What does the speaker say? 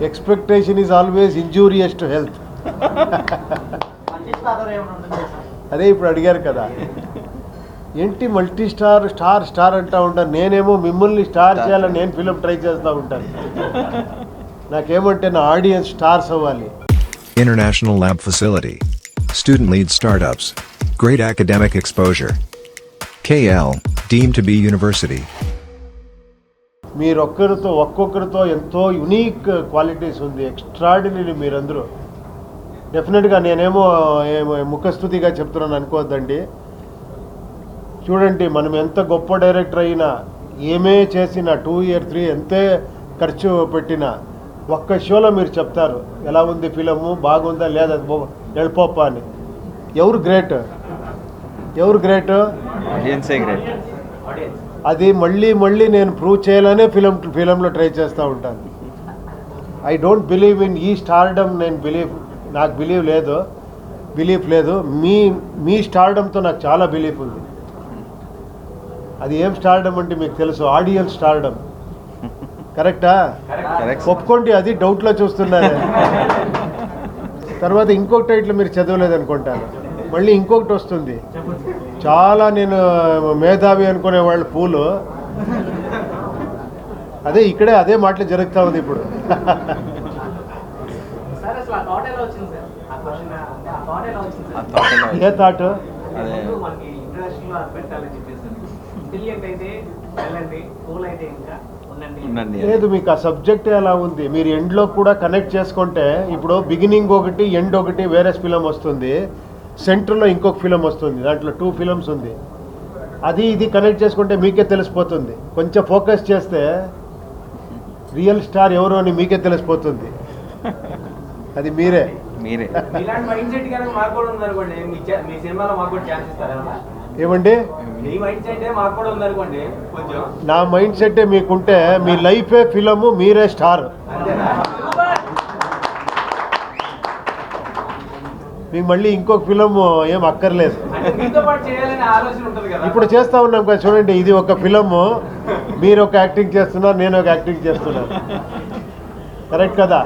Expectation is always injurious to health. అదే ఇప్పుడు అడిగారు కదా, ఏంటి మల్టీ స్టార్ స్టార్ స్టార్ అంటూ ఉంటాను. నేనేమో మిమ్మల్ని స్టార్ చేయాలని నేను ఫిలిం ట్రై చేస్తూ ఉంటాను. నాకేమంటే నా ఆడియన్స్ స్టార్స్ అవ్వాలి. International lab facility. Student-led startups. Great academic exposure. KL, deemed to be university. మీరు ఒక్కొక్కరితో ఎంతో యునీక్ క్వాలిటీస్ ఉంది, ఎక్స్ట్రాడినరీ మీరందరూ. డెఫినెట్గా నేనేమో ముఖస్తుతిగా చెప్తున్నాను అనుకోవద్దండి. చూడండి, మనం ఎంత గొప్ప డైరెక్టర్ అయినా, ఏమే చేసినా, 2 year 3 ఎంతే ఖర్చు పెట్టినా, ఒక్క షోలో మీరు చెప్తారు ఎలా ఉంది ఫిలము, బాగుందా లేదా, వెళ్ళిపోప్ప అని. ఎవరు గ్రేట్? అది మళ్ళీ నేను ప్రూవ్ చేయాలనే ఫిలంలో ట్రై చేస్తూ ఉంటాను. ఐ డోంట్ బిలీవ్ ఇన్ ఈ స్టార్డమ్. నాకు బిలీఫ్ లేదు. మీ స్టార్డమ్తో నాకు చాలా బిలీఫ్ ఉంది. అది ఏం స్టార్డమ్ అంటే మీకు తెలుసు, ఆడియన్స్ స్టార్డమ్. కరెక్టా? ఒప్పుకోండి, అది డౌట్లో చూస్తున్నారు. తర్వాత ఇంకొక టైటిల్ మీరు చదవలేదు అనుకుంటాను, మళ్ళీ ఇంకొకటి వస్తుంది. చాలా నేను మేధావి అనుకునే వాళ్ళ పూలు ఇక్కడే అదే మాటలు జరుగుతూ ఉంది ఇప్పుడు. A thought? లేదు, మీకు ఆ సబ్జెక్ట్ ఎలా ఉంది, మీరు ఎండ్లో కూడా కనెక్ట్ చేసుకుంటే, ఇప్పుడు బిగినింగ్ ఒకటి ఎండ్ ఒకటి వేరే ఫిలం వస్తుంది, సెంటర్లో ఇంకొక ఫిలం వస్తుంది, దాంట్లో 2 films ఉంది. ఇది కనెక్ట్ చేసుకుంటే మీకే తెలిసిపోతుంది. కొంచెం ఫోకస్ చేస్తే రియల్ స్టార్ ఎవరు అని మీకే తెలిసిపోతుంది. అది మీరే. ఏమండి, నా మైండ్ సెట్టే మీకుంటే మీ లైఫే ఫిలము, మీరే స్టార్. మీకు మళ్ళీ ఇంకొక ఫిలం ఏం అక్కర్లేదు. ఇప్పుడు చేస్తా ఉన్నాం కదా, చూడండి, ఇది ఒక ఫిలము, మీరు ఒక యాక్టింగ్ చేస్తున్నారు, నేను ఒక యాక్టింగ్ చేస్తున్నాను. కరెక్ట్ కదా?